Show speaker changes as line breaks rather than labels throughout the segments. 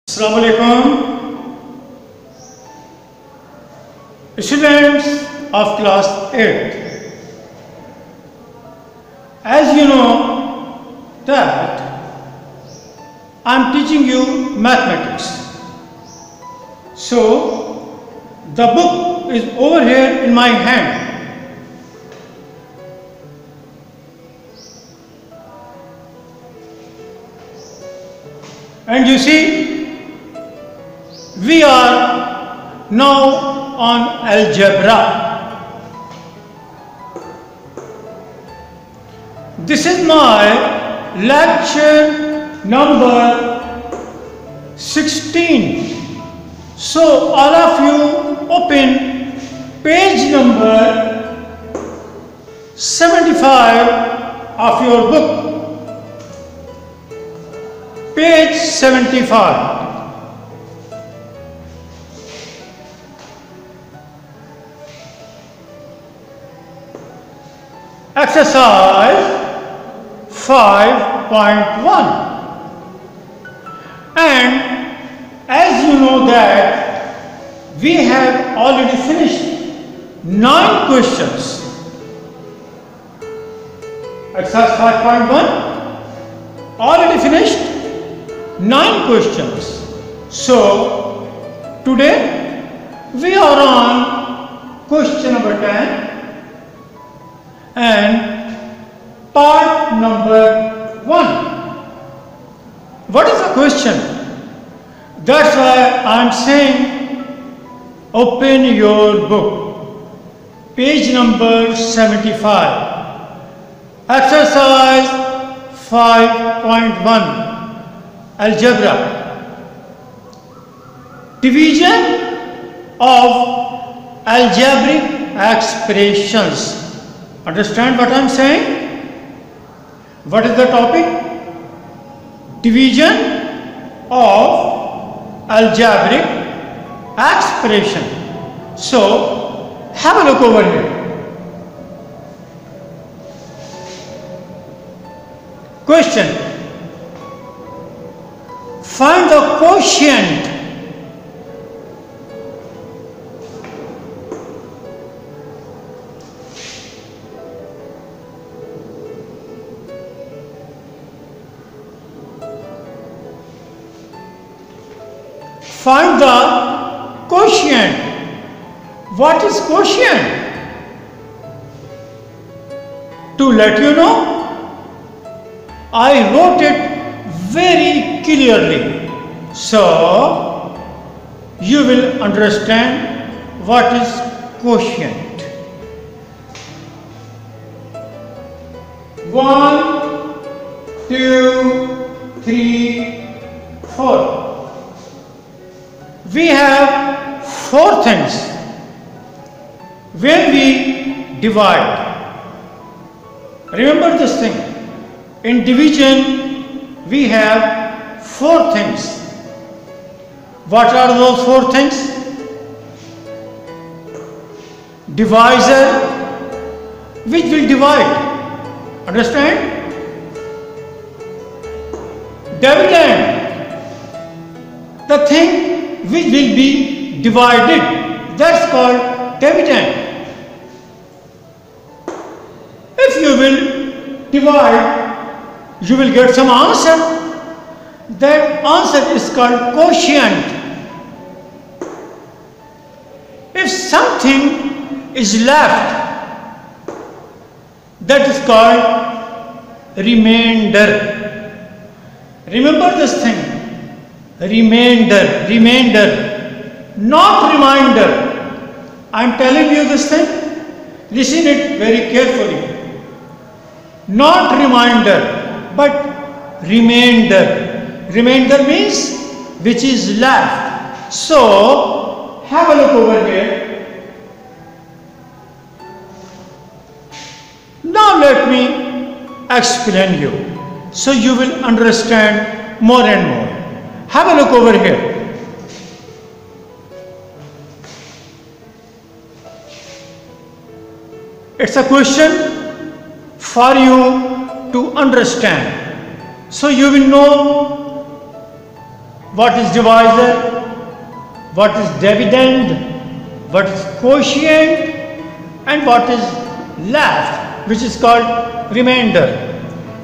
Assalamu alaikum, students of class 8. As you know that I am teaching you mathematics. So the book is over here in my hand. And you see, we are now on algebra. This is my lecture number 16. So all of you open page number 75 of your book. Page 75. Exercise 5.1. And as you know that we have already finished 9 questions. Exercise 5.1 already finished 9 questions. So today we are on question number 10 and part number 1. What is the question? That's why I am saying open your book, page number 75, exercise 5.1, algebra, division of algebraic expressions. Understand what I am saying? What is the topic? Division of algebraic expression. So have a look over here. Question: find the quotient Find the quotient. What is quotient? To let you know, I wrote it very clearly, so you will understand what is quotient. 1, 2, 3, 4. We have 4 things when we divide. Remember this thing. In division we have 4 things. What are those 4 things? Divisor, which will divide. Understand? Dividend, the thing which will be divided, that's called dividend. If you will divide, you will get some answer. That answer is called quotient. If something is left, that is called remainder. Remember this thing. Remainder, not reminder. I am telling you this thing. Listen it very carefully. Not reminder, but remainder. Remainder means which is left. So have a look over here. Now let me explain you, so you will understand more and more. Have a look over here. It's a question for you to understand. So you will know what is divisor, what is dividend, what is quotient, and what is left, which is called remainder.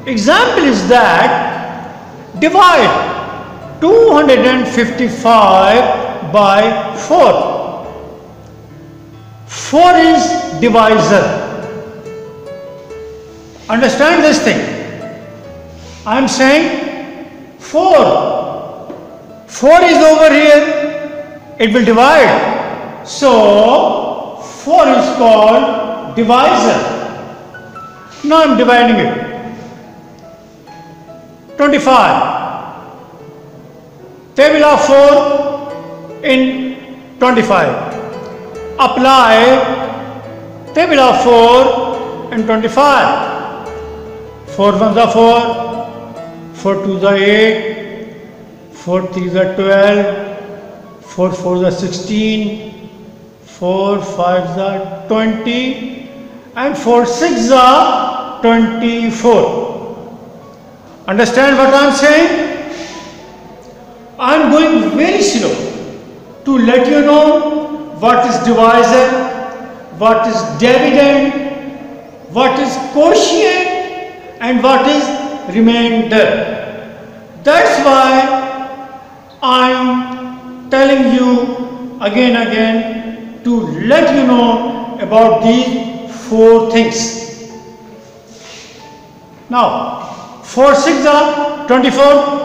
Example is that divide 255 by 4. 4 is divisor. Understand this thing. I am saying 4. 4 is over here. It will divide. So 4 is called divisor. Now I am dividing it. 25. Table of 4 in 25. Apply table of 4 in 25. 4 ones are 4, 4 twos are 8, 4 threes are 12, 4 fours are 16, 4 fives are 20, and 4 sixes are 24. Understand what I am saying? I am going very slow to let you know what is divisor, what is dividend, what is quotient, and what is remainder. That's why I am telling you again to let you know about these 4 things. Now 4 6 are 24,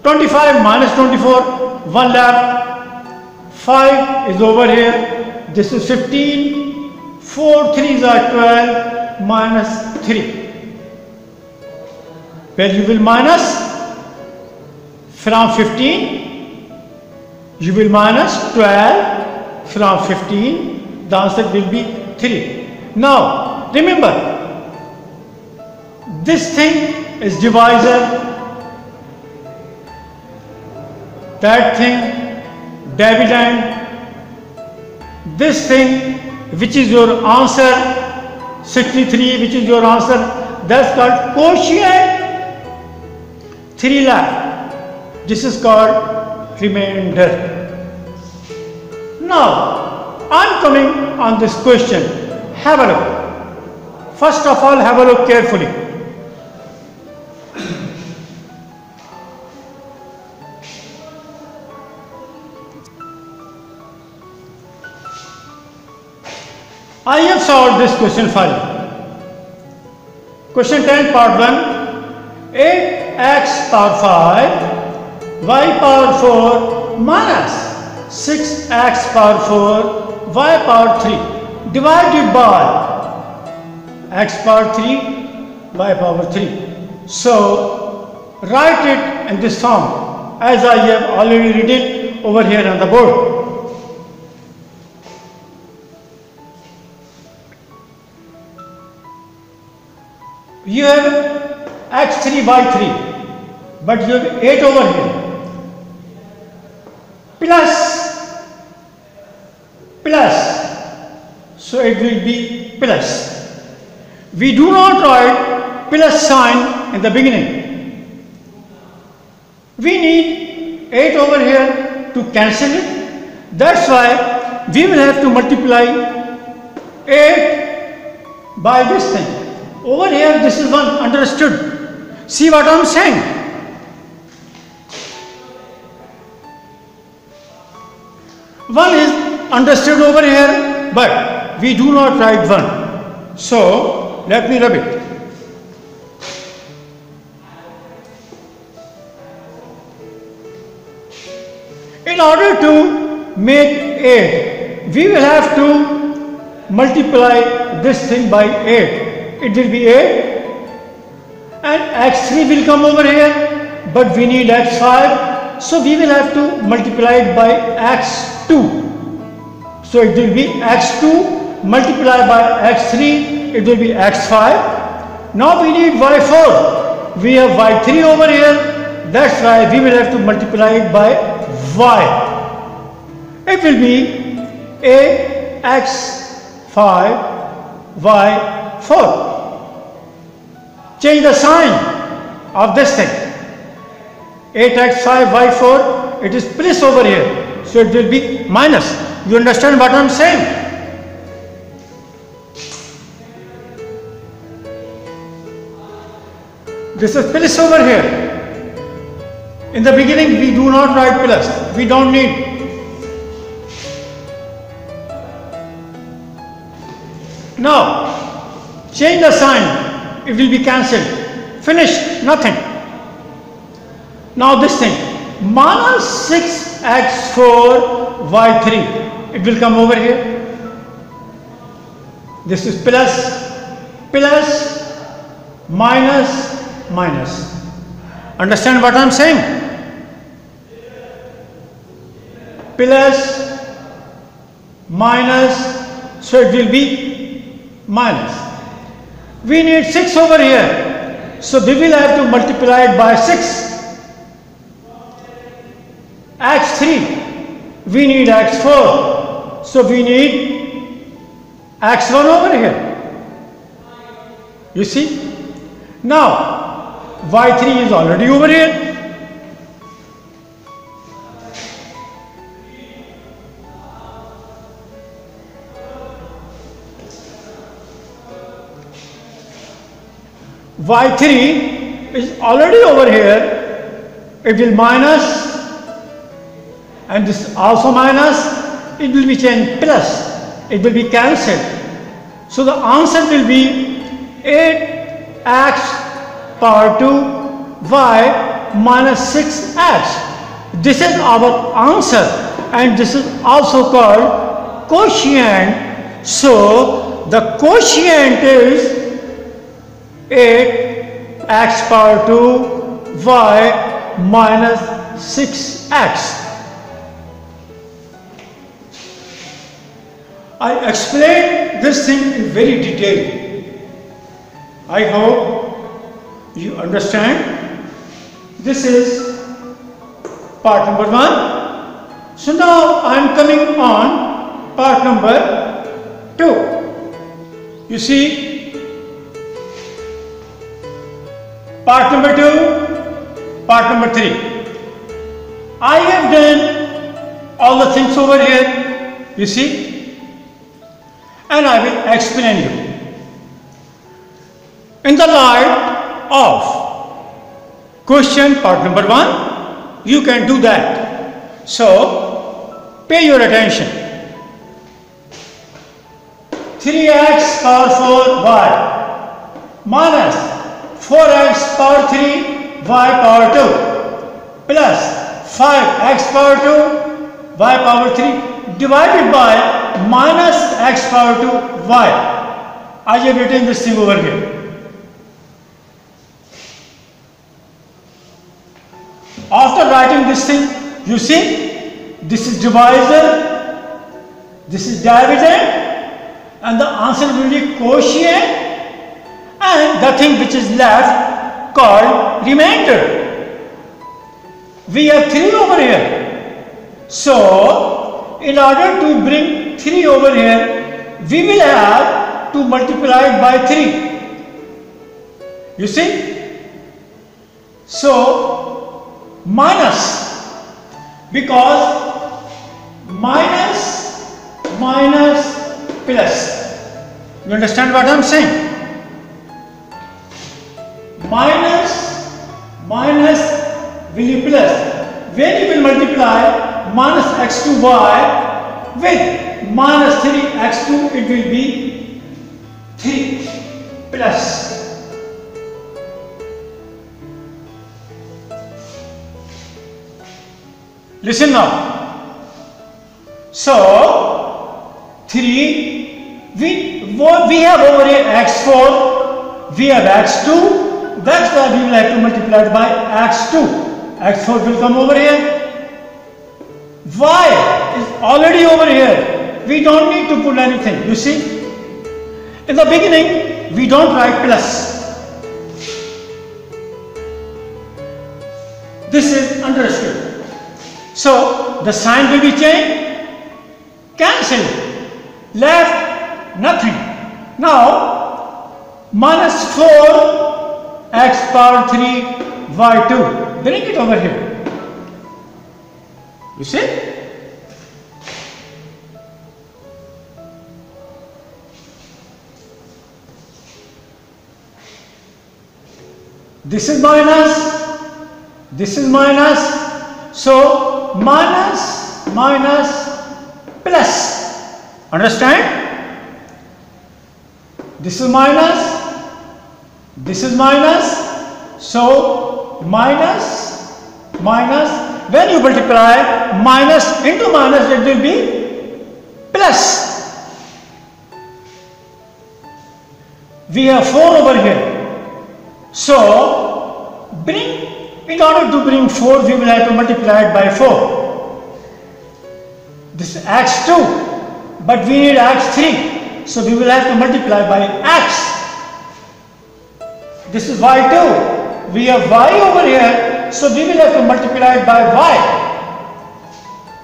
25 minus 24, 1 left, 5 is over here, this is 15, 4 threes are 12, minus 3. Where you will minus from 15, you will minus 12 from 15, the answer will be 3. Now remember, this thing is divisor, that thing dividend, this thing which is your answer 63, which is your answer, that's called quotient. 3 left, this is called remainder. Now I am coming on this question. Have a look. First of all, have a look carefully. I have solved this question for you. Question 10 part 1. 8x power 5 y power 4 minus 6x power 4 y power 3 divided by x power 3 y power 3. So write it in this form as I have already written over here on the board. You have x3 by 3, but you have 8 over here, plus, so it will be plus. We do not write plus sign in the beginning. We need 8 over here to cancel it. That's why we will have to multiply 8 by this thing. Over here, this is 1, understood. See what I am saying? One is understood over here, but we do not write 1. So let me rub it. In order to make 8, we will have to multiply this thing by 8. It will be 8 and x3 will come over here, but we need x5, so we will have to multiply it by x2. So it will be x2 multiplied by x3, it will be x5. Now we need y4. We have y3 over here, that's why we will have to multiply it by y. It will be ax5 y4. Change the sign of this thing. 8x5 y4, it is plus over here, so it will be minus. You understand what I am saying? This is plus over here. In the beginning we do not write plus, we don't need. Now change the sign, it will be cancelled. Finish, nothing. Now this thing, minus 6x4 y3, it will come over here. This is plus, minus. Understand what I am saying? Plus, minus, so it will be minus. We need 6 over here, so we will have to multiply it by 6. x3, we need x4, so we need x1 over here. You see? Now y3 is already over here. y3 is already over here. It will minus, and this also minus, it will be changed plus, it will be cancelled. So the answer will be 8x power 2 y minus 6x. This is our answer, and this is also called quotient. So the quotient is 8x power 2 y minus 6x. I explained this thing in very detail. I hope you understand. This is part number 1. So now I am coming on part number 2. You see, part number 2, part number 3. I have done all the things over here, you see, and I will explain you. In the light of question part number 1, you can do that. So pay your attention. 3x power 4y minus 4x power 3 y power 2 plus 5x power 2 y power 3 divided by minus x power 2 y. I have written this thing over here. After writing this thing, you see, this is divisor, this is dividend, and the answer will be quotient, and the thing which is left called remainder. We have 3 over here. So in order to bring 3 over here, we will have to multiply it by 3. You see? So minus, because minus plus. You understand what I am saying? Minus will be plus. When you will multiply minus x2y with minus 3x2, it will be 3 plus. Listen now. So 3, we have over here x4, we have x2, that's why we will have to multiply it by x2. x4 will come over here. Y is already over here. We don't need to put anything. You see, in the beginning we don't write plus. This is understood. So the sign will be changed, cancel, left, nothing. Now minus 4 x power 3 y2 bring it over here. You see? This is minus, this is minus, so minus, minus, plus. Understand? This is minus, this is minus, so minus, minus. When you multiply minus into minus, it will be plus. We have 4 over here. So, in order to bring 4, we will have to multiply it by 4. This is x2, but we need x3. So, we will have to multiply by x. This is y2. We have y over here, so we will have to multiply it by y.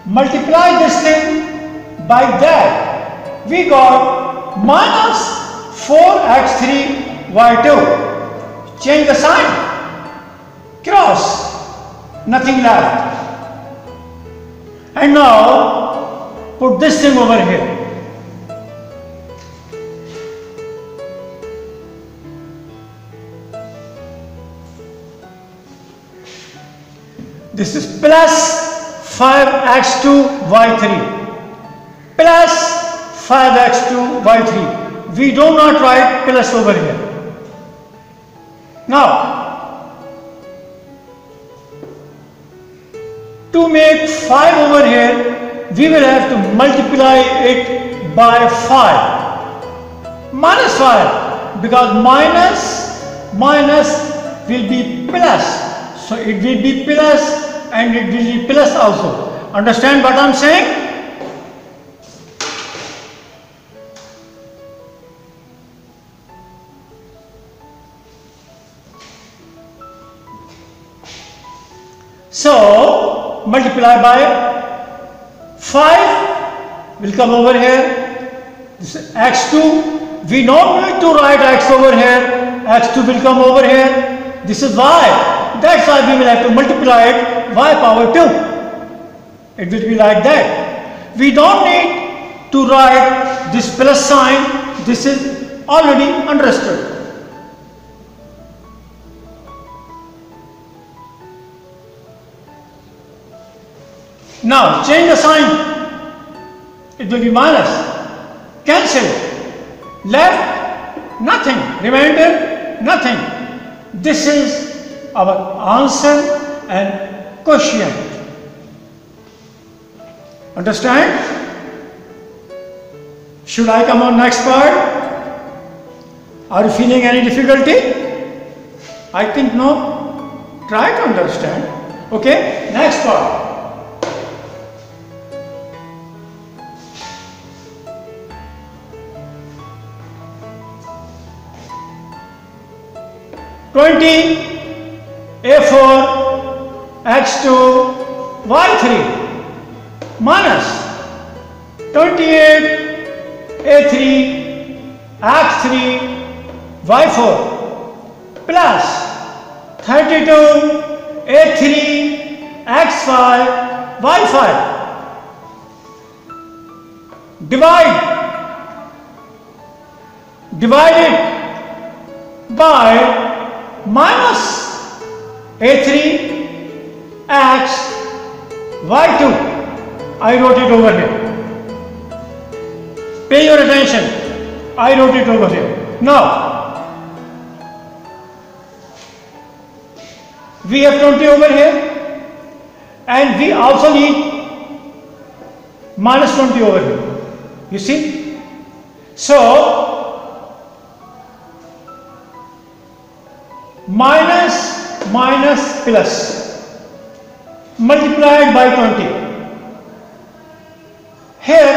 Multiply this thing by that. We got minus 4x3 y2. Change the sign, cross, nothing left. And now put this thing over here. This is plus 5x2 y3 plus 5x2 y3. We do not write plus over here. Now, to make 5 over here, we will have to multiply it by 5. Minus 5, because minus will be plus. So, it will be plus and it will be plus also. Understand what I am saying? So, multiply by 5 will come over here. This is x2. We don't need to write x over here. x2 will come over here. This is y. That's why we will have to multiply it y power 2. It will be like that. We don't need to write this plus sign. This is already understood. Now change the sign. It will be minus. Cancel. Left, nothing. Remainder, nothing. This is our answer and quotient. Understand? Should I come on next part? Are you feeling any difficulty? I think no. Try to understand. Okay, next part. A4 x2 y3 minus 28 a3 x3 y4 plus 32 a3 x5 y5. Divide it by minus a3 x y2. I wrote it over here. Pay your attention. I wrote it over here. Now, we have 20 over here and we also need minus 20 over here. You see? So, minus plus multiplied by 20. Here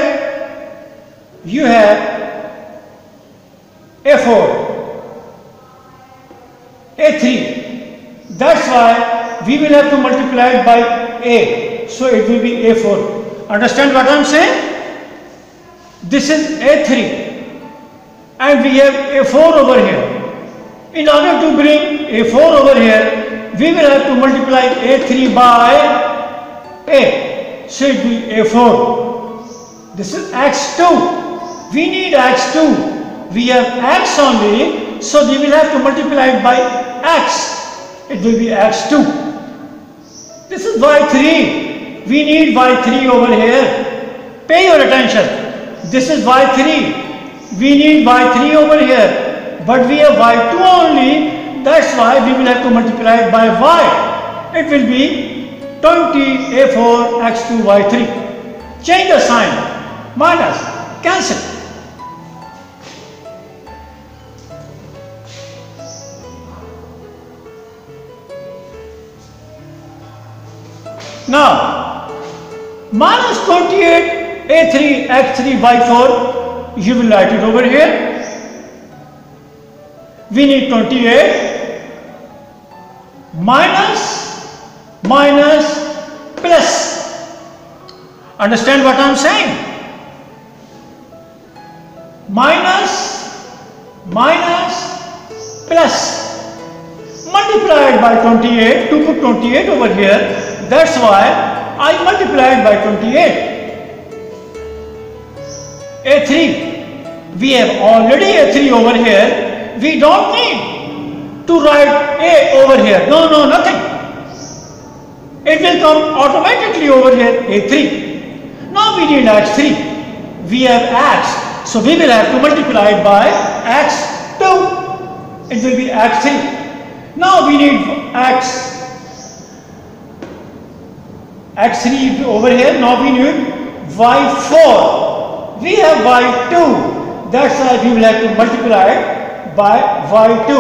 you have A4, A3. That's why we will have to multiply it by A. So it will be A4. Understand what I am saying? This is A3 and we have A4 over here. In order to bring A4 over here, we will have to multiply A3 by A. So it will be A4. This is X2. We need X2. We have X only, so we will have to multiply it by X. It will be X2. This is Y3. We need Y3 over here. Pay your attention. This is Y3. We need Y3 over here. But we have Y2 only. That's why we will have to multiply it by Y. It will be 20 A4 X2 Y3. Change the sign. Minus. Cancel. Now, minus 28 A3 X3 Y4, you will write it over here. We need 28 minus plus. Understand what I am saying? Minus plus. Multiplied by 28 to put 28 over here. That's why I multiplied by 28. A3. We have already A3 over here. We don't need to write A over here. No, nothing. It will come automatically over here, A3. Now we need X3. We have X. So we will have to multiply it by X2. It will be X3. Now we need X3 over here. Now we need Y4. We have Y2. That's why we will have to multiply it by Y2.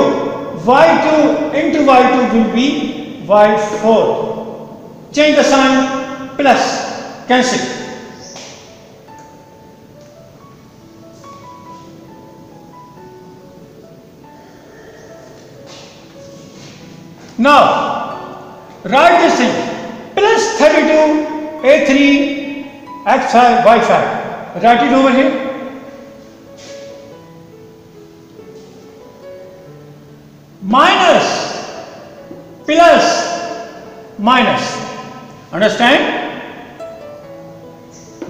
Y2 into Y2 will be Y4. Change the sign. Plus. Cancel. Now, write this thing. Plus 32 A3 X5 Y5. Write it over here. Minus plus minus. Understand?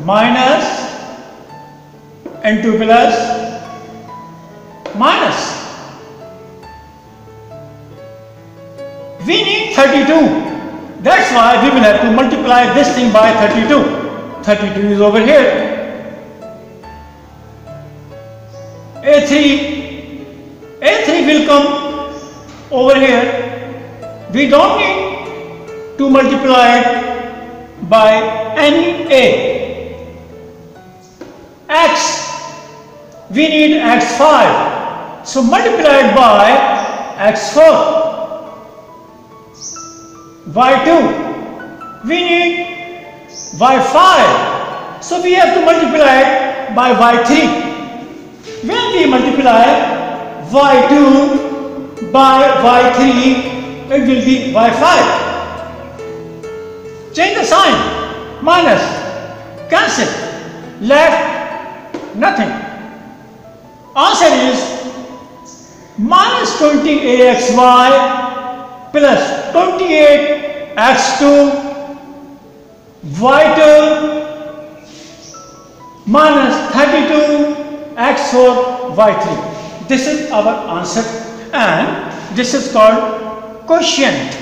Minus into plus minus. We need 32. That's why we will have to multiply this thing by 32. 32 is over here. A3 will come over here. We don't need to multiply it by any A. X. We need X5. So multiply it by X4. Y2, we need Y5, so we have to multiply it by Y3. When we multiply Y2 by Y3, it will be Y5. Change the sign. Minus. Cancel. Left. Nothing. Answer is minus 20 AXY plus 28 X2 Y2 minus 32 X4 Y3. This is our answer, and this is called quotient.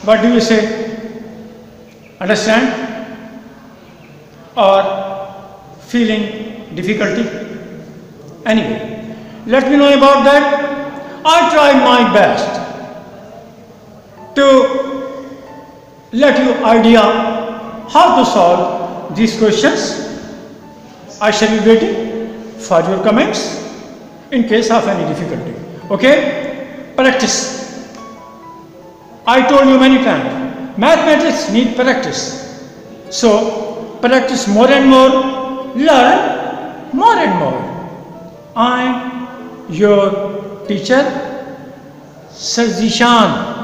What do you say? Understand? Or feeling difficulty? Anyway, let me know about that. I tried my best to let you idea how to solve these questions. I shall be waiting for your comments in case of any difficulty. Okay? Practice. I told you many times, mathematics need practice. So, practice more and more, learn more and more. I am your teacher, Sir Zishan.